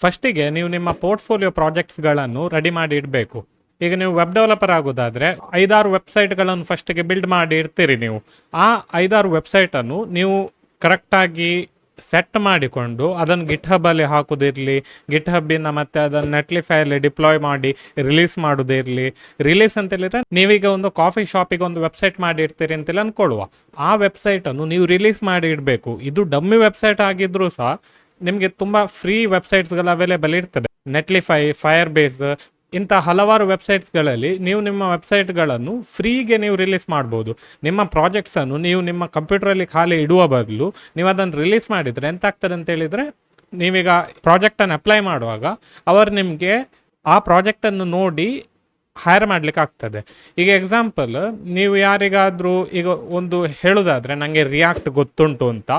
ಫಸ್ಟಿಗೆ ನೀವು ನಿಮ್ಮ ಪೋರ್ಟ್ಫೋಲಿಯೋ ಪ್ರಾಜೆಕ್ಟ್ಸ್ಗಳನ್ನು ರೆಡಿ ಮಾಡಿ ಇಡಬೇಕು. ಈಗ ನೀವು ವೆಬ್ ಡೆವಲಪರ್ ಆಗೋದಾದರೆ 5-6 ವೆಬ್ಸೈಟ್ಗಳನ್ನು ಫಸ್ಟಿಗೆ ಬಿಲ್ಡ್ ಮಾಡಿ ಇಡ್ತೀರಿ. ನೀವು ಆ 5-6 ವೆಬ್ಸೈಟನ್ನು ನೀವು ಕರೆಕ್ಟಾಗಿ ಸೆಟ್ ಮಾಡಿಕೊಂಡು ಅದನ್ನು ಗಿಟ್ ಹಬ್ಬಲ್ಲಿ ಹಾಕೋದಿರಲಿ, ಗಿಟ್ ಹಬ್ಬಿಂದ ಮತ್ತೆ ಅದನ್ನು ನೆಟ್ಲಿಫೈಯಲ್ಲಿ ಡಿಪ್ಲಾಯ್ ಮಾಡಿ ರಿಲೀಸ್ ಮಾಡೋದಿರಲಿ. ರಿಲೀಸ್ ಅಂತ ಹೇಳಿದ್ರೆ ನೀವೀಗ ಒಂದು ಕಾಫಿ ಶಾಪಿಗೆ ಒಂದು ವೆಬ್ಸೈಟ್ ಮಾಡಿ ಇಡ್ತೀರಿ ಅಂತೇಳಿ ಅಂದ್ಕೊಳ್ಳುವ. ಆ ವೆಬ್ಸೈಟನ್ನು ನೀವು ರಿಲೀಸ್ ಮಾಡಿ ಇಡಬೇಕು. ಇದು ಡಮ್ಮಿ ವೆಬ್ಸೈಟ್ ಆಗಿದ್ರೂ ಸಹ ನಿಮಗೆ ತುಂಬ ಫ್ರೀ ವೆಬ್ಸೈಟ್ಸ್ಗಳು ಅವೈಲೇಬಲ್ ಇರ್ತದೆ. ನೆಟ್ಲಿಫೈ, ಫೈರ್ ಬೇಸ್ ಇಂಥ ಹಲವಾರು ವೆಬ್ಸೈಟ್ಸ್ಗಳಲ್ಲಿ ನೀವು ನಿಮ್ಮ ವೆಬ್ಸೈಟ್ಗಳನ್ನು ಫ್ರೀಗೆ ನೀವು ರಿಲೀಸ್ ಮಾಡ್ಬೋದು. ನಿಮ್ಮ ಪ್ರಾಜೆಕ್ಟ್ಸನ್ನು ನೀವು ನಿಮ್ಮ ಕಂಪ್ಯೂಟರಲ್ಲಿ ಖಾಲಿ ಇಡುವ ಬದಲು ನೀವು ಅದನ್ನು ರಿಲೀಸ್ ಮಾಡಿದರೆ ಎಂತ ಆಗ್ತದೆ ಅಂತ ಹೇಳಿದರೆ, ನೀವೀಗ ಪ್ರಾಜೆಕ್ಟನ್ನು ಅಪ್ಲೈ ಮಾಡುವಾಗ ಅವರು ನಿಮಗೆ ಆ ಪ್ರಾಜೆಕ್ಟನ್ನು ನೋಡಿ ಹೈರ್ ಮಾಡ್ಲಿಕ್ಕೆ ಆಗ್ತದೆ. ಈಗ ಎಕ್ಸಾಂಪಲ್, ನೀವು ಯಾರಿಗಾದರೂ ಈಗ ಒಂದು ಹೇಳೋದಾದರೆ ನನಗೆ ರಿಯಾಕ್ಟ್ ಗೊತ್ತುಂಟು ಅಂತ,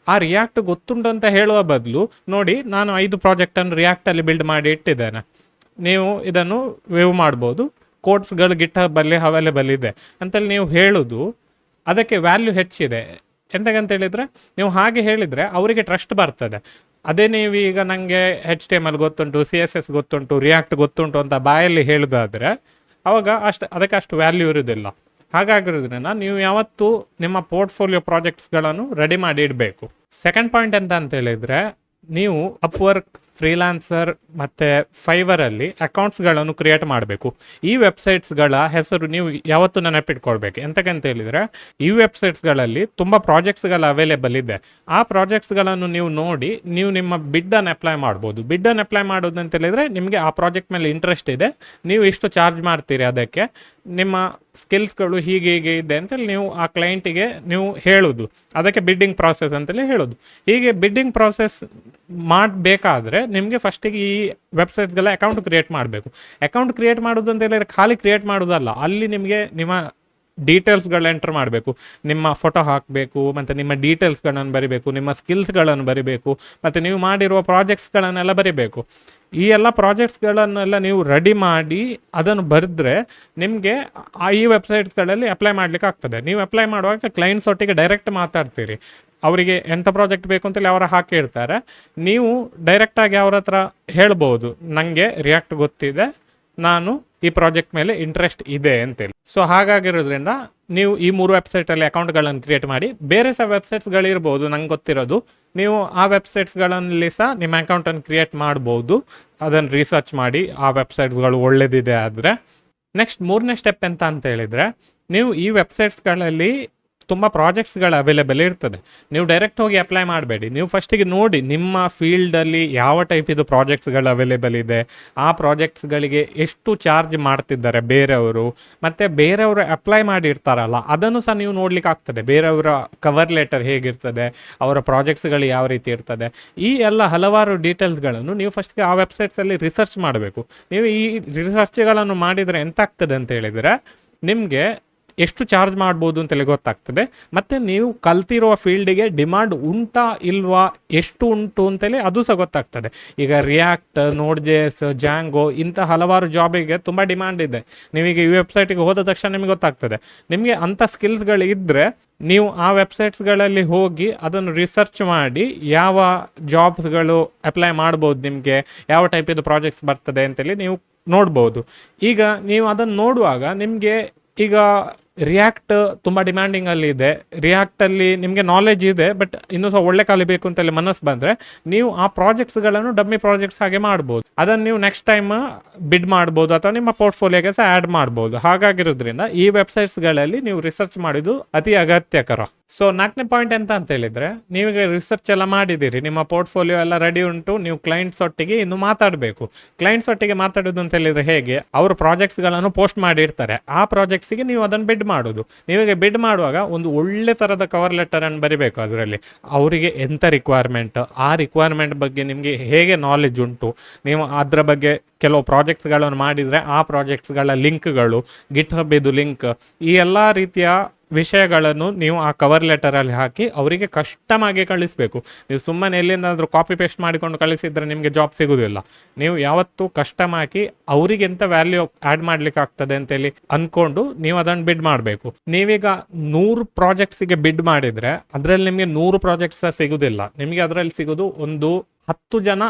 ಆ ರಿಯಾಕ್ಟ್ ಗೊತ್ತುಂಟು ಅಂತ ಹೇಳುವ ಬದಲು ನೋಡಿ ನಾನು 5 ಪ್ರಾಜೆಕ್ಟನ್ನು ರಿಯಾಕ್ಟಲ್ಲಿ ಬಿಲ್ಡ್ ಮಾಡಿ ಇಟ್ಟಿದ್ದೇನೆ, ನೀವು ಇದನ್ನು ವ್ಯೂ ಮಾಡ್ಬೋದು, ಕೋಡ್ಸ್ಗಳು ಗಿಟ್ ಹಬ್ಬಲ್ಲಿ ಅವೈಲೇಬಲ್ ಇದೆ ಅಂತೇಳಿ ನೀವು ಹೇಳೋದು, ಅದಕ್ಕೆ ವ್ಯಾಲ್ಯೂ ಹೆಚ್ಚಿದೆ. ಎಂತಕ್ಕಂತ ಹೇಳಿದರೆ ನೀವು ಹಾಗೆ ಹೇಳಿದರೆ ಅವರಿಗೆ ಟ್ರಸ್ಟ್ ಬರ್ತದೆ. ಅದೇ ನೀವು ಈಗ ನನಗೆ HTML ಗೊತ್ತುಂಟು, CSS ಗೊತ್ತುಂಟು, ರಿಯಾಕ್ಟ್ ಗೊತ್ತುಂಟು ಅಂತ ಬಾಯಲ್ಲಿ ಹೇಳೋದಾದರೆ ಅವಾಗ ಅದಕ್ಕೆ ಅಷ್ಟು ವ್ಯಾಲ್ಯೂ ಇರೋದಿಲ್ಲ. ಹಾಗಾಗಿರೋದ್ರಿಂದ ನೀವು ಯಾವತ್ತೂ ನಿಮ್ಮ ಪೋರ್ಟ್ಫೋಲಿಯೋ ಪ್ರಾಜೆಕ್ಟ್ಸ್ಗಳನ್ನು ರೆಡಿ ಮಾಡಿ ಇಡಬೇಕು. ಸೆಕೆಂಡ್ ಪಾಯಿಂಟ್ ಅಂತ ಹೇಳಿದರೆ, ನೀವು ಅಪ್ವರ್ಕ್, ಫ್ರೀಲಾನ್ಸರ್ ಮತ್ತು ಫೈವರಲ್ಲಿ ಅಕೌಂಟ್ಸ್ಗಳನ್ನು ಕ್ರಿಯೇಟ್ ಮಾಡಬೇಕು. ಈ ವೆಬ್ಸೈಟ್ಸ್ಗಳ ಹೆಸರು ನೀವು ಯಾವತ್ತೂ ನೆನಪಿಟ್ಕೊಳ್ಬೇಕು. ಎಂತಕ್ಕಂತ ಹೇಳಿದರೆ ಈ ವೆಬ್ಸೈಟ್ಸ್ಗಳಲ್ಲಿ ತುಂಬ ಪ್ರಾಜೆಕ್ಟ್ಸ್ಗಳು ಅವೈಲೇಬಲ್ ಇದೆ. ಆ ಪ್ರಾಜೆಕ್ಟ್ಸ್ಗಳನ್ನು ನೀವು ನೋಡಿ ನೀವು ನಿಮ್ಮ ಬಿಡ್ಡನ್ನು ಅಪ್ಲೈ ಮಾಡ್ಬೋದು. ಬಿಡ್ಡನ್ನು ಅಪ್ಲೈ ಮಾಡೋದು ಅಂತ ಹೇಳಿದರೆ ನಿಮಗೆ ಆ ಪ್ರಾಜೆಕ್ಟ್ ಮೇಲೆ ಇಂಟ್ರೆಸ್ಟ್ ಇದೆ, ನೀವು ಇಷ್ಟು ಚಾರ್ಜ್ ಮಾಡ್ತೀರಿ, ಅದಕ್ಕೆ ನಿಮ್ಮ ಸ್ಕಿಲ್ಸ್ಗಳು ಹೀಗೆ ಇದೆ ಅಂತೇಳಿ ನೀವು ಆ ಕ್ಲೈಂಟಿಗೆ ನೀವು ಹೇಳೋದು, ಅದಕ್ಕೆ ಬಿಡ್ಡಿಂಗ್ ಪ್ರಾಸೆಸ್ ಅಂತೇಳಿ ಹೇಳೋದು. ಹೀಗೆ ಬಿಡ್ಡಿಂಗ್ ಪ್ರಾಸೆಸ್ ಮಾಡಬೇಕಾದ್ರೆ ನಿಮಗೆ ಫಸ್ಟಿಗೆ ಈ ವೆಬ್ಸೈಟ್ಸ್ಗೆಲ್ಲ ಅಕೌಂಟ್ ಕ್ರಿಯೇಟ್ ಮಾಡಬೇಕು. ಅಕೌಂಟ್ ಕ್ರಿಯೇಟ್ ಮಾಡೋದು ಅಂತ ಹೇಳಿದ್ರೆ ಖಾಲಿ ಕ್ರಿಯೇಟ್ ಮಾಡೋದಲ್ಲ, ಅಲ್ಲಿ ನಿಮಗೆ ನಿಮ್ಮ ಡೀಟೇಲ್ಸ್ಗಳು ಎಂಟರ್ ಮಾಡಬೇಕು. ನಿಮ್ಮ ಫೋಟೋ ಹಾಕಬೇಕು, ಮತ್ತು ನಿಮ್ಮ ಡೀಟೇಲ್ಸ್ಗಳನ್ನು ಬರಿಬೇಕು, ನಿಮ್ಮ ಸ್ಕಿಲ್ಸ್ಗಳನ್ನು ಬರಿಬೇಕು, ಮತ್ತು ನೀವು ಮಾಡಿರುವ ಪ್ರಾಜೆಕ್ಟ್ಸ್ಗಳನ್ನೆಲ್ಲ ಬರಿಬೇಕು. ಈ ಎಲ್ಲ ಪ್ರಾಜೆಕ್ಟ್ಸ್ಗಳನ್ನೆಲ್ಲ ನೀವು ರೆಡಿ ಮಾಡಿ ಅದನ್ನು ಬರೆದ್ರೆ ನಿಮಗೆ ಈ ವೆಬ್ಸೈಟ್ಸ್ಗಳಲ್ಲಿ ಅಪ್ಲೈ ಮಾಡಲಿಕ್ಕೆ ಆಗ್ತದೆ. ನೀವು ಅಪ್ಲೈ ಮಾಡುವಾಗ ಕ್ಲೈಂಟ್ಸ್ ಒಟ್ಟಿಗೆ ಡೈರೆಕ್ಟ್ ಮಾತಾಡ್ತೀರಿ. ಅವರಿಗೆ ಎಂಥ ಪ್ರಾಜೆಕ್ಟ್ ಬೇಕು ಅಂತೇಳಿ ಅವರ ಹಾಕಿರ್ತಾರೆ, ನೀವು ಡೈರೆಕ್ಟಾಗಿ ಅವ್ರ ಹತ್ರ ಹೇಳ್ಬೋದು, ನನಗೆ ರಿಯಾಕ್ಟ್ ಗೊತ್ತಿದೆ, ನಾನು ಈ ಪ್ರಾಜೆಕ್ಟ್ ಮೇಲೆ ಇಂಟ್ರೆಸ್ಟ್ ಇದೆ ಅಂತೇಳಿ. ಸೊ ಹಾಗಾಗಿರೋದ್ರಿಂದ ನೀವು ಈ 3 ವೆಬ್ಸೈಟಲ್ಲಿ ಅಕೌಂಟ್ಗಳನ್ನು ಕ್ರಿಯೇಟ್ ಮಾಡಿ. ಬೇರೆ ಸಹ ವೆಬ್ಸೈಟ್ಸ್ಗಳಿರ್ಬೋದು ನಂಗೆ ಗೊತ್ತಿರೋದು, ನೀವು ಆ ವೆಬ್ಸೈಟ್ಸ್ಗಳಲ್ಲಿ ಸಹ ನಿಮ್ಮ ಅಕೌಂಟನ್ನು ಕ್ರಿಯೇಟ್ ಮಾಡ್ಬೋದು. ಅದನ್ನು ರಿಸರ್ಚ್ ಮಾಡಿ ಆ ವೆಬ್ಸೈಟ್ಸ್ಗಳು ಒಳ್ಳೆದಿದೆ ಆದರೆ. ನೆಕ್ಸ್ಟ್ 3ನೇ ಸ್ಟೆಪ್ ಅಂತ ಹೇಳಿದರೆ, ನೀವು ಈ ವೆಬ್ಸೈಟ್ಸ್ಗಳಲ್ಲಿ ತುಂಬ ಪ್ರಾಜೆಕ್ಟ್ಸ್ಗಳು ಅವೈಲೇಬಲ್ ಇರ್ತದೆ. ನೀವು ಡೈರೆಕ್ಟ್ ಹೋಗಿ ಅಪ್ಲೈ ಮಾಡಬೇಡಿ. ನೀವು ಫಸ್ಟಿಗೆ ನೋಡಿ ನಿಮ್ಮ ಫೀಲ್ಡಲ್ಲಿ ಯಾವ ಟೈಪ್ ಇದು ಪ್ರಾಜೆಕ್ಟ್ಸ್ಗಳು ಅವೈಲೇಬಲ್ ಇದೆ, ಆ ಪ್ರಾಜೆಕ್ಟ್ಸ್ಗಳಿಗೆ ಎಷ್ಟು ಚಾರ್ಜ್ ಮಾಡ್ತಿದ್ದಾರೆ ಬೇರೆಯವರು, ಮತ್ತು ಬೇರೆಯವರು ಅಪ್ಲೈ ಮಾಡಿರ್ತಾರಲ್ಲ ಅದನ್ನು ಸಹ ನೀವು ನೋಡ್ಲಿಕ್ಕೆ ಆಗ್ತದೆ. ಬೇರೆಯವರ ಕವರ್ ಲೆಟರ್ ಹೇಗಿರ್ತದೆ, ಅವರ ಪ್ರಾಜೆಕ್ಟ್ಸ್ಗಳು ಯಾವ ರೀತಿ ಇರ್ತದೆ, ಈ ಎಲ್ಲ ಹಲವಾರು ಡೀಟೇಲ್ಸ್ಗಳನ್ನು ನೀವು ಫಸ್ಟ್ಗೆ ಆ ವೆಬ್ಸೈಟ್ಸಲ್ಲಿ ರಿಸರ್ಚ್ ಮಾಡಬೇಕು. ನೀವು ಈ ರಿಸರ್ಚ್ಗಳನ್ನು ಮಾಡಿದರೆ ಎಂತ ಆಗ್ತದೆ ಅಂತ ಹೇಳಿದರೆ, ನಿಮಗೆ ಎಷ್ಟು ಚಾರ್ಜ್ ಮಾಡ್ಬೋದು ಅಂತೇಳಿ ಗೊತ್ತಾಗ್ತದೆ. ಮತ್ತು ನೀವು ಕಲ್ತಿರುವ ಫೀಲ್ಡಿಗೆ ಡಿಮಾಂಡ್ ಉಂಟಾ ಇಲ್ವಾ, ಎಷ್ಟು ಉಂಟು ಅಂತೇಳಿ ಅದು ಸಹ ಗೊತ್ತಾಗ್ತದೆ. ಈಗ ರಿಯಾಕ್ಟ್, ನೋಡ್.js, ಜಾಂಗೋ ಇಂಥ ಹಲವಾರು ಜಾಬಿಗೆ ತುಂಬ ಡಿಮಾಂಡ್ ಇದೆ. ನೀವೀಗ ಈ ವೆಬ್ಸೈಟಿಗೆ ಹೋದ ತಕ್ಷಣ ನಿಮಗೆ ಗೊತ್ತಾಗ್ತದೆ. ನಿಮಗೆ ಅಂಥ ಸ್ಕಿಲ್ಸ್ಗಳು ಇದ್ದರೆ ನೀವು ಆ ವೆಬ್ಸೈಟ್ಸ್ಗಳಲ್ಲಿ ಹೋಗಿ ಅದನ್ನು ರಿಸರ್ಚ್ ಮಾಡಿ ಯಾವ ಜಾಬ್ಸ್ಗಳು ಅಪ್ಲೈ ಮಾಡ್ಬೋದು, ನಿಮಗೆ ಯಾವ ಟೈಪ್ ಇದು ಪ್ರಾಜೆಕ್ಟ್ಸ್ ಬರ್ತದೆ ಅಂತೇಳಿ ನೀವು ನೋಡ್ಬೋದು. ಈಗ ನೀವು ಅದನ್ನು ನೋಡುವಾಗ ನಿಮಗೆ ಈಗ ರಿಯಾಕ್ಟ್ ತುಂಬ ಡಿಮ್ಯಾಂಡಿಂಗಲ್ಲಿ ಇದೆ, ರಿಯಾಕ್ಟಲ್ಲಿ ನಿಮಗೆ ನಾಲೆಜ್ ಇದೆ, ಬಟ್ ಇನ್ನೂ ಸಹ ಒಳ್ಳೆ ಕಲಿಬೇಕು ಅಂತೇಳಿ ಮನಸ್ಸು ಬಂದರೆ ನೀವು ಆ ಪ್ರಾಜೆಕ್ಟ್ಸ್ಗಳನ್ನು ಡಮ್ಮಿ ಪ್ರಾಜೆಕ್ಟ್ಸ್ ಹಾಗೆ ಮಾಡ್ಬೋದು. ಅದನ್ನು ನೀವು ನೆಕ್ಸ್ಟ್ ಟೈಮ್ ಬಿಡ್ ಮಾಡ್ಬೋದು ಅಥವಾ ನಿಮ್ಮ ಪೋರ್ಟ್ಫೋಲಿಯೋಗೆ ಸಹ ಆ್ಯಡ್ ಮಾಡ್ಬೋದು. ಹಾಗಾಗಿರೋದ್ರಿಂದ ಈ ವೆಬ್ಸೈಟ್ಸ್ಗಳಲ್ಲಿ ನೀವು ರಿಸರ್ಚ್ ಮಾಡೋದು ಅತಿ ಅಗತ್ಯಕರ. ಸೊ 4ನೇ ಪಾಯಿಂಟ್ ಅಂತ ಹೇಳಿದರೆ, ನೀವೀಗ ರಿಸರ್ಚ್ ಎಲ್ಲ ಮಾಡಿದ್ದೀರಿ, ನಿಮ್ಮ ಪೋರ್ಟ್ಫೋಲಿಯೋ ಎಲ್ಲ ರೆಡಿ ಉಂಟು, ನೀವು ಕ್ಲೈಂಟ್ಸ್ ಒಟ್ಟಿಗೆ ಇನ್ನು ಮಾತಾಡಬೇಕು. ಕ್ಲೈಂಟ್ಸ್ ಒಟ್ಟಿಗೆ ಮಾತಾಡೋದು ಅಂತ ಹೇಳಿದರೆ ಹೇಗೆ, ಅವರು ಪ್ರಾಜೆಕ್ಟ್ಸ್ಗಳನ್ನು ಪೋಸ್ಟ್ ಮಾಡಿರ್ತಾರೆ, ಆ ಪ್ರಾಜೆಕ್ಟ್ಸಿಗೆ ನೀವು ಅದನ್ನು ಬಿಡ್ ಮಾಡೋದು. ನೀವೀಗ ಬಿಡ್ ಮಾಡುವಾಗ ಒಂದು ಒಳ್ಳೆ ಥರದ ಕವರ್ ಲೆಟರನ್ನು ಬರಿಬೇಕು. ಅದರಲ್ಲಿ ಅವರಿಗೆ ಎಂಥ ರಿಕ್ವೈರ್ಮೆಂಟ್, ಆ ರಿಕ್ವೈರ್ಮೆಂಟ್ ಬಗ್ಗೆ ನಿಮಗೆ ಹೇಗೆ ನಾಲೆಜ್ ಉಂಟು, ನೀವು ಅದರ ಬಗ್ಗೆ ಕೆಲವು ಪ್ರಾಜೆಕ್ಟ್ಸ್ಗಳನ್ನು ಮಾಡಿದರೆ ಆ ಪ್ರಾಜೆಕ್ಟ್ಸ್ಗಳ ಲಿಂಕ್ಗಳು, ಗಿಟ್ ಹಬ್ ಇದು ಲಿಂಕ್, ಈ ಎಲ್ಲ ರೀತಿಯ ವಿಷಯಗಳನ್ನು ನೀವು ಆ ಕವರ್ ಲೆಟರಲ್ಲಿ ಹಾಕಿ ಅವರಿಗೆ ಕಸ್ಟಮಾಗಿ ಕಳಿಸಬೇಕು. ನೀವು ಸುಮ್ಮನೆ ಎಲ್ಲಿಂದಾದರೂ ಕಾಪಿ ಪೇಸ್ಟ್ ಮಾಡಿಕೊಂಡು ಕಳಿಸಿದರೆ ನಿಮಗೆ ಜಾಬ್ ಸಿಗೋದಿಲ್ಲ. ನೀವು ಯಾವತ್ತೂ ಕಸ್ಟಮ್ ಹಾಕಿ ಅವರಿಗೆ ಎಂಥ ವ್ಯಾಲ್ಯೂ ಆ್ಯಡ್ ಮಾಡ್ಲಿಕ್ಕೆ ಆಗ್ತದೆ ಅಂತೇಳಿ ಅಂದ್ಕೊಂಡು ನೀವು ಅದನ್ನು ಬಿಡ್ ಮಾಡಬೇಕು. ನೀವೀಗ 100 ಪ್ರಾಜೆಕ್ಟ್ಸಿಗೆ ಬಿಡ್ ಮಾಡಿದರೆ ಅದರಲ್ಲಿ ನಿಮಗೆ 100 ಪ್ರಾಜೆಕ್ಟ್ಸ್ ಸಿಗೋದಿಲ್ಲ. ನಿಮಗೆ ಅದರಲ್ಲಿ ಸಿಗೋದು ಒಂದು 10 ಜನ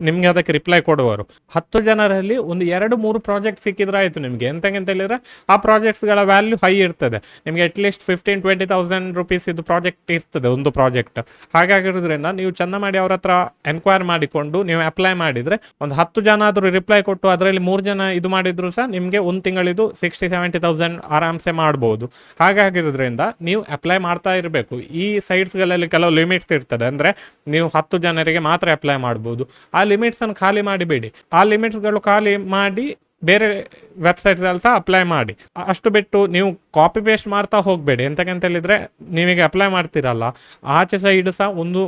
ನಿಮಗೆ ಅದಕ್ಕೆ ರಿಪ್ಲೈ ಕೊಡುವರು. 10 ಜನರಲ್ಲಿ ಒಂದು 2-3 ಪ್ರಾಜೆಕ್ಟ್ ಸಿಕ್ಕಿದ್ರೆ ಆಯಿತು ನಿಮಗೆ. ಎಂತಂತ ಹೇಳಿದ್ರೆ ಆ ಪ್ರಾಜೆಕ್ಟ್ಸ್ಗಳ ವ್ಯಾಲ್ಯೂ ಹೈ ಇರ್ತದೆ. ನಿಮಗೆ ಅಟ್ಲೀಸ್ಟ್ 15,000-20,000 ರುಪೀಸ್ ಇದು ಪ್ರಾಜೆಕ್ಟ್ ಇರ್ತದೆ ಒಂದು ಪ್ರಾಜೆಕ್ಟ್. ಹಾಗಾಗಿರೋದ್ರಿಂದ ನೀವು ಚಂದ ಮಾಡಿ ಅವ್ರ ಹತ್ರ ಎನ್ಕ್ವೈರ್ ಮಾಡಿಕೊಂಡು ನೀವು ಅಪ್ಲೈ ಮಾಡಿದರೆ ಒಂದು 10 ಜನ ಆದರೂ ರಿಪ್ಲೈ ಕೊಟ್ಟು ಅದರಲ್ಲಿ 3 ಜನ ಇದು ಮಾಡಿದ್ರು ಸಹ ನಿಮಗೆ ಒಂದು ತಿಂಗಳಿದು 60,000-70,000 ಆರಾಮ್ಸೆ ಮಾಡ್ಬೋದು. ಹಾಗಾಗಿರೋದ್ರಿಂದ ನೀವು ಅಪ್ಲೈ ಮಾಡ್ತಾ ಇರಬೇಕು. ಈ ಸೈಟ್ಸ್ಗಳಲ್ಲಿ ಕೆಲವು ಲಿಮಿಟ್ಸ್ ಇರ್ತದೆ, ಅಂದರೆ ನೀವು 10 ಜನರಿಗೆ ಮಾತ್ರ ಅಪ್ಲೈ ಮಾಡ್ಬೋದು. ಆ ಲಿಮಿಟ್ಸನ್ನು ಖಾಲಿ ಮಾಡಿಬೇಡಿ. ಆ ಲಿಮಿಟ್ಸ್ಗಳು ಖಾಲಿ ಮಾಡಿ ಬೇರೆ ವೆಬ್ಸೈಟ್ಸಲ್ಲಿ ಸಹ ಅಪ್ಲೈ ಮಾಡಿ. ಅಷ್ಟು ಬಿಟ್ಟು ನೀವು ಕಾಪಿ ಪೇಸ್ಟ್ ಮಾಡ್ತಾ ಹೋಗಬೇಡಿ. ಎಂತಕ್ಕಂತ ಹೇಳಿದರೆ ನೀವೀಗ ಅಪ್ಲೈ ಮಾಡ್ತೀರಲ್ಲ, ಆಚೆ ಸೈಡ್ ಸಹ ಒಂದು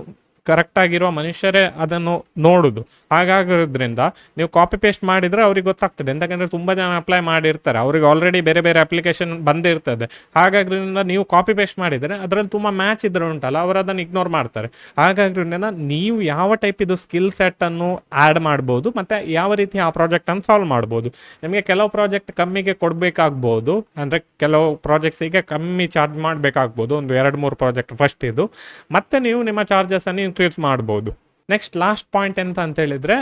ಕರೆಕ್ಟಾಗಿರೋ ಮನುಷ್ಯರೇ ಅದನ್ನು ನೋಡೋದು. ಹಾಗಾಗಿರೋದ್ರಿಂದ ನೀವು ಕಾಪಿ ಪೇಸ್ಟ್ ಮಾಡಿದರೆ ಅವ್ರಿಗೆ ಗೊತ್ತಾಗ್ತದೆ. ಎಂತಕ್ಕಂದರೆ ತುಂಬ ಜನ ಅಪ್ಲೈ ಮಾಡಿರ್ತಾರೆ, ಅವ್ರಿಗೆ ಆಲ್ರೆಡಿ ಬೇರೆ ಬೇರೆ ಅಪ್ಲಿಕೇಶನ್ ಬಂದಿರ್ತದೆ. ಹಾಗಾಗಿರೋದ್ರಿಂದ ನೀವು ಕಾಪಿ ಪೇಸ್ಟ್ ಮಾಡಿದರೆ ಅದರಲ್ಲಿ ತುಂಬ ಮ್ಯಾಚ್ ಇದ್ರೆ ಉಂಟಲ್ಲ, ಅವರು ಅದನ್ನು ಇಗ್ನೋರ್ ಮಾಡ್ತಾರೆ. ಹಾಗಾಗಿರೋದ್ರಿಂದ ನೀವು ಯಾವ ಟೈಪ್ ಇದು ಸ್ಕಿಲ್ ಸೆಟ್ಟನ್ನು ಆ್ಯಡ್ ಮಾಡ್ಬೋದು ಮತ್ತು ಯಾವ ರೀತಿ ಆ ಪ್ರಾಜೆಕ್ಟನ್ನು ಸಾಲ್ವ್ ಮಾಡ್ಬೋದು. ನಿಮಗೆ ಕೆಲವು ಪ್ರಾಜೆಕ್ಟ್ ಕಮ್ಮಿಗೆ ಕೊಡಬೇಕಾಗ್ಬೋದು, ಅಂದರೆ ಕೆಲವು ಪ್ರಾಜೆಕ್ಟ್ಸಿಗೆ ಕಮ್ಮಿ ಚಾರ್ಜ್ ಮಾಡಬೇಕಾಗ್ಬೋದು, ಒಂದು 2-3 ಪ್ರಾಜೆಕ್ಟ್ ಫಸ್ಟ್ ಇದು. ಮತ್ತು ನೀವು ನಿಮ್ಮ ಚಾರ್ಜಸನ್ನು ಇನ್ಕ್ರೀಸ್ ಮಾಡ್ಬೋದು. ನೆಕ್ಸ್ಟ್ ಲಾಸ್ಟ್ ಪಾಯಿಂಟ್ ಎಂತ ಅಂತ ಹೇಳಿದರೆ,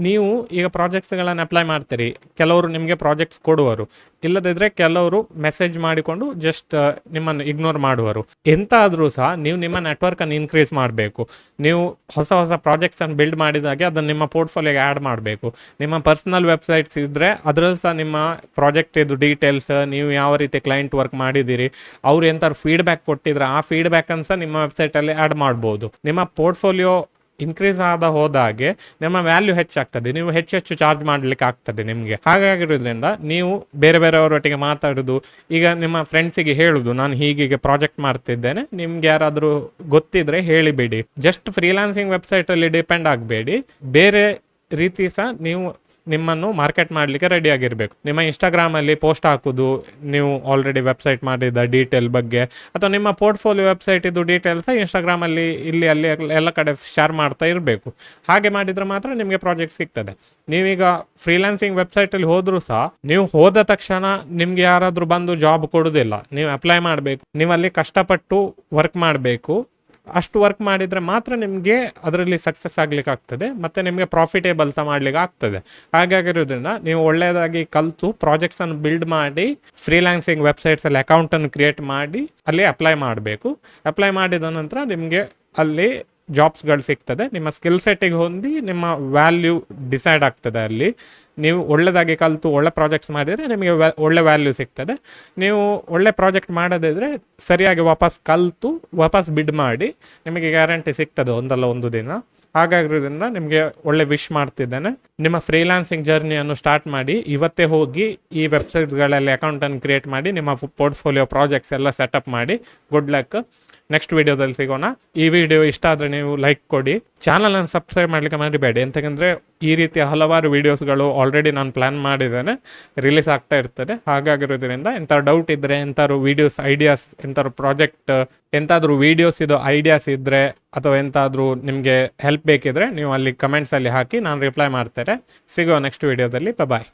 ನೀವು ಈಗ ಪ್ರಾಜೆಕ್ಟ್ಸ್ಗಳನ್ನು ಅಪ್ಲೈ ಮಾಡ್ತೀರಿ, ಕೆಲವರು ನಿಮಗೆ ಪ್ರಾಜೆಕ್ಟ್ಸ್ ಕೊಡುವರು, ಇಲ್ಲದಿದ್ದರೆ ಕೆಲವರು ಮೆಸೇಜ್ ಮಾಡಿಕೊಂಡು ಜಸ್ಟ್ ನಿಮ್ಮನ್ನು ಇಗ್ನೋರ್ ಮಾಡುವರು. ಎಂತ ಆದರೂ ಸಹ ನೀವು ನಿಮ್ಮ ನೆಟ್ವರ್ಕನ್ನು ಇನ್ಕ್ರೀಸ್ ಮಾಡಬೇಕು. ನೀವು ಹೊಸ ಹೊಸ ಪ್ರಾಜೆಕ್ಟ್ಸನ್ನು ಬಿಲ್ಡ್ ಮಾಡಿದಾಗೆ ಅದನ್ನು ನಿಮ್ಮ ಪೋರ್ಟ್ಫೋಲಿಯೋಗೆ ಆ್ಯಡ್ ಮಾಡಬೇಕು. ನಿಮ್ಮ ಪರ್ಸನಲ್ ವೆಬ್ಸೈಟ್ಸ್ ಇದ್ದರೆ ಅದರಲ್ಲಿ ಸಹ ನಿಮ್ಮ ಪ್ರಾಜೆಕ್ಟ್ ಇದು ಡೀಟೇಲ್ಸ್, ನೀವು ಯಾವ ರೀತಿ ಕ್ಲೈಂಟ್ ವರ್ಕ್ ಮಾಡಿದ್ದೀರಿ, ಅವ್ರು ಎಂಥವ್ರು ಫೀಡ್ಬ್ಯಾಕ್ ಕೊಟ್ಟಿದ್ರೆ ಆ ಫೀಡ್ಬ್ಯಾಕನ್ನು ಸಹ ನಿಮ್ಮ ವೆಬ್ಸೈಟಲ್ಲಿ ಆ್ಯಡ್ ಮಾಡ್ಬೋದು. ನಿಮ್ಮ ಪೋರ್ಟ್ಫೋಲಿಯೋ ಇನ್ಕ್ರೀಸ್ ಹೋದಾಗೆ ನಿಮ್ಮ ವ್ಯಾಲ್ಯೂ ಹೆಚ್ಚಾಗ್ತದೆ, ನೀವು ಹೆಚ್ಚು ಚಾರ್ಜ್ ಮಾಡಲಿಕ್ಕೆ ಆಗ್ತದೆ ನಿಮಗೆ. ಹಾಗಾಗಿರೋದ್ರಿಂದ ನೀವು ಬೇರೆ ಬೇರೆಯವರೊಟ್ಟಿಗೆ ಮಾತಾಡೋದು, ಈಗ ನಿಮ್ಮ ಫ್ರೆಂಡ್ಸಿಗೆ ಹೇಳೋದು ನಾನು ಹೀಗೆ ಪ್ರಾಜೆಕ್ಟ್ ಮಾಡ್ತಿದ್ದೇನೆ, ನಿಮ್ಗೆ ಯಾರಾದರೂ ಗೊತ್ತಿದ್ರೆ ಹೇಳಿಬಿಡಿ. ಜಸ್ಟ್ ಫ್ರೀಲಾನ್ಸಿಂಗ್ ವೆಬ್ಸೈಟಲ್ಲಿ ಡಿಪೆಂಡ್ ಆಗಬೇಡಿ, ಬೇರೆ ರೀತಿ ಸಹ ನೀವು ನಿಮ್ಮನ್ನು ಮಾರ್ಕೆಟ್ ಮಾಡಲಿಕ್ಕೆ ರೆಡಿ ಆಗಿರಬೇಕು. ನಿಮ್ಮ ಇನ್ಸ್ಟಾಗ್ರಾಮಲ್ಲಿ ಪೋಸ್ಟ್ ಹಾಕೋದು, ನೀವು ಆಲ್ರೆಡಿ ವೆಬ್ಸೈಟ್ ಮಾಡಿದ ಡೀಟೇಲ್ ಬಗ್ಗೆ, ಅಥವಾ ನಿಮ್ಮ ಪೋರ್ಟ್ಫೋಲಿಯೋ ವೆಬ್ಸೈಟ್ ಇದು ಡೀಟೇಲ್ಸ್ ಇನ್ಸ್ಟಾಗ್ರಾಮಲ್ಲಿ ಇಲ್ಲಿ ಅಲ್ಲಿ ಎಲ್ಲ ಕಡೆ ಶೇರ್ ಮಾಡ್ತಾ ಇರಬೇಕು. ಹಾಗೆ ಮಾಡಿದರೆ ಮಾತ್ರ ನಿಮಗೆ ಪ್ರಾಜೆಕ್ಟ್ ಸಿಗ್ತದೆ. ನೀವೀಗ ಫ್ರೀಲಾನ್ಸಿಂಗ್ ವೆಬ್ಸೈಟಲ್ಲಿ ಹೋದರೂ ಸಹ ನೀವು ಹೋದ ತಕ್ಷಣ ನಿಮಗೆ ಯಾರಾದರೂ ಬಂದು ಜಾಬ್ ಕೊಡೋದಿಲ್ಲ. ನೀವು ಅಪ್ಲೈ ಮಾಡಬೇಕು, ನೀವಲ್ಲಿ ಕಷ್ಟಪಟ್ಟು ವರ್ಕ್ ಮಾಡಬೇಕು. ಅಷ್ಟು ವರ್ಕ್ ಮಾಡಿದರೆ ಮಾತ್ರ ನಿಮಗೆ ಅದರಲ್ಲಿ ಸಕ್ಸಸ್ ಆಗ್ಲಿಕ್ಕೆ ಆಗ್ತದೆ, ಮತ್ತು ನಿಮಗೆ ಪ್ರಾಫಿಟೇಬಲ್ ಸಹ ಮಾಡ್ಲಿಕ್ಕೆ ಆಗ್ತದೆ. ಹಾಗಾಗಿರೋದ್ರಿಂದ ನೀವು ಒಳ್ಳೆಯದಾಗಿ ಕಲಿತು ಪ್ರಾಜೆಕ್ಟ್ಸನ್ನು ಬಿಲ್ಡ್ ಮಾಡಿ ಫ್ರೀಲಾನ್ಸಿಂಗ್ ವೆಬ್ಸೈಟ್ಸಲ್ಲಿ ಅಕೌಂಟನ್ನು ಕ್ರಿಯೇಟ್ ಮಾಡಿ ಅಲ್ಲಿ ಅಪ್ಲೈ ಮಾಡಬೇಕು. ಅಪ್ಲೈ ಮಾಡಿದ ನಂತರ ನಿಮಗೆ ಅಲ್ಲಿ ಜಾಬ್ಸ್ಗಳು ಸಿಗ್ತದೆ. ನಿಮ್ಮ ಸ್ಕಿಲ್ ಸೆಟ್ಟಿಗೆ ಹೊಂದಿ ನಿಮ್ಮ ವ್ಯಾಲ್ಯೂ ಡಿಸೈಡ್ ಆಗ್ತದೆ. ಅಲ್ಲಿ ನೀವು ಒಳ್ಳೆಯದಾಗಿ ಕಲಿತು ಒಳ್ಳೆ ಪ್ರಾಜೆಕ್ಟ್ಸ್ ಮಾಡಿದರೆ ನಿಮಗೆ ಒಳ್ಳೆ ವ್ಯಾಲ್ಯೂ ಸಿಗ್ತದೆ. ನೀವು ಒಳ್ಳೆ ಪ್ರಾಜೆಕ್ಟ್ ಮಾಡೋದಿದ್ರೆ ಸರಿಯಾಗಿ ವಾಪಸ್ ಕಲಿತು ವಾಪಸ್ ಬಿಡ್ ಮಾಡಿ ನಿಮಗೆ ಗ್ಯಾರಂಟಿ ಸಿಗ್ತದೆ ಒಂದಲ್ಲ ಒಂದು ದಿನ. ಹಾಗಾಗಿರೋದ್ರಿಂದ ನಿಮಗೆ ಒಳ್ಳೆ ವಿಶ್ ಮಾಡ್ತಿದ್ದೇನೆ. ನಿಮ್ಮ ಫ್ರೀಲಾನ್ಸಿಂಗ್ ಜರ್ನಿಯನ್ನು ಸ್ಟಾರ್ಟ್ ಮಾಡಿ, ಇವತ್ತೇ ಹೋಗಿ ಈ ವೆಬ್ಸೈಟ್ಸ್ಗಳಲ್ಲಿ ಅಕೌಂಟನ್ನು ಕ್ರಿಯೇಟ್ ಮಾಡಿ ನಿಮ್ಮ ಪೋರ್ಟ್ಫೋಲಿಯೋ ಪ್ರಾಜೆಕ್ಟ್ಸ್ ಎಲ್ಲ ಸೆಟಪ್ ಮಾಡಿ. Good luck. ನೆಕ್ಸ್ಟ್ ವಿಡಿಯೋದಲ್ಲಿ ಸಿಗೋಣ. ಈ ವಿಡಿಯೋ ಇಷ್ಟ ಆದರೆ ನೀವು ಲೈಕ್ ಕೊಡಿ, ಚಾನಲನ್ನು ಸಬ್ಸ್ಕ್ರೈಬ್ ಮಾಡಲಿಕ್ಕೆ ಮರಿಬೇಡಿ. ಎಂತಂದರೆ ಈ ರೀತಿಯ ಹಲವಾರು ವೀಡಿಯೋಸ್ಗಳು ಆಲ್ರೆಡಿ ನಾನು ಪ್ಲ್ಯಾನ್ ಮಾಡಿದ್ದೇನೆ, ರಿಲೀಸ್ ಆಗ್ತಾ ಇರ್ತದೆ. ಹಾಗಾಗಿರೋದ್ರಿಂದ ಎಂಥವ್ರು ಡೌಟ್ ಇದ್ದರೆ, ಎಂಥವ್ರು ವೀಡಿಯೋಸ್ ಐಡಿಯಾಸ್, ಎಂಥವ್ರು ಪ್ರಾಜೆಕ್ಟ್, ಎಂತಾದರೂ ವೀಡಿಯೋಸ್ ಇದು ಐಡಿಯಾಸ್ ಇದ್ದರೆ, ಅಥವಾ ಎಂತಾದರೂ ನಿಮಗೆ ಹೆಲ್ಪ್ ಬೇಕಿದ್ರೆ ನೀವು ಅಲ್ಲಿ ಕಮೆಂಟ್ಸಲ್ಲಿ ಹಾಕಿ, ನಾನು ರಿಪ್ಲೈ ಮಾಡ್ತೇನೆ. ಸಿಗೋ ನೆಕ್ಸ್ಟ್ ವಿಡಿಯೋದಲ್ಲಿ. ಬಾಯ್.